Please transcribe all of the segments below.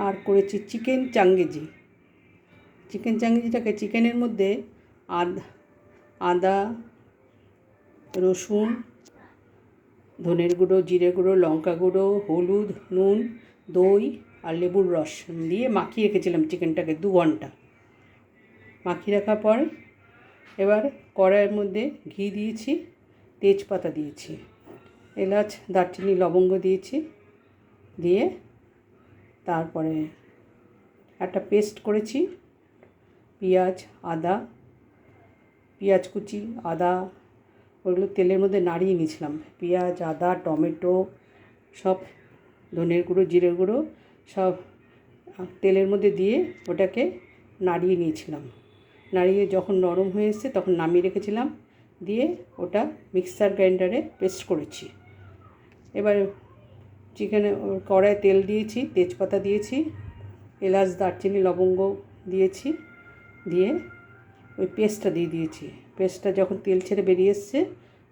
আর করেছি chicken changezi. Chicken চাঙ্গেজিটাকে চিকেনের মধ্যে আদা, রসুন, ধনের গুঁড়ো, জিরে গুঁড়ো, লঙ্কা গুঁড়ো, হলুদ, নুন, দই আর লেবুর রস দিয়ে মাখিয়ে রেখেছিলাম চিকেনটাকে 2 ঘন্টা। মাখিয়ে রাখার পর এবার কড়াইয়ের মধ্যে ঘি দিয়েছি, তেজপাতা দিয়েছি, এলাচ, দারচিনি, লবঙ্গ দিয়েছি। দিয়ে তারপরে একটা পেস্ট করেছি, পেঁয়াজ কুচি, আদা, ওগুলো তেলের মধ্যে নাড়িয়ে নিয়েছিলাম। পেঁয়াজ, আদা, টমেটো সব, ধনের গুঁড়ো, জিরে গুঁড়ো সব তেলের মধ্যে দিয়ে ওটাকে নাড়িয়ে নিয়েছিলাম। নাড়িয়ে যখন নরম হয়ে এসেছে তখন নামিয়ে রেখেছিলাম। দিয়ে ওটা মিক্সার গ্রাইন্ডারে পেস্ট করেছি। এবার চিকেনে কড়াইয়ে তেল দিয়েছি, তেজপাতা দিয়েছি, এলাচ, দারচিনি, লবঙ্গ দিয়েছি। দিয়ে ওই পেস্টটা দিয়ে দিয়েছি। পেস্টটা যখন তেল ছেড়ে বেরিয়ে এসছে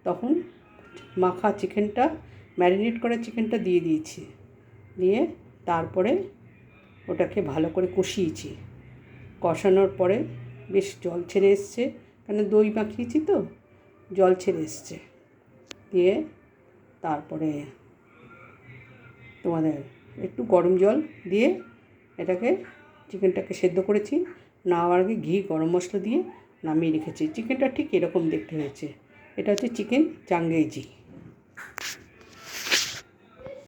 তখন মাখা চিকেনটা, ম্যারিনেট করা চিকেনটা দিয়ে দিয়েছি। দিয়ে তারপরে ওটাকে ভালো করে কষিয়েছি। কষানোর পরে বেশ জল ছেড়ে এসছে, কেন দই মাখিয়েছি তো, জল ছেড়ে এসছে। দিয়ে তারপরে তোমাদের একটু গরম জল দিয়ে এটাকে চিকেনটাকে সেদ্ধ করেছি। নামার আগে ঘি, গরম মশলা দিয়ে নামিয়ে রেখেছি। চিকেনটা ঠিক এরকম দেখতে হয়েছে। এটা হচ্ছে চিকেন চাঙ্গেজি।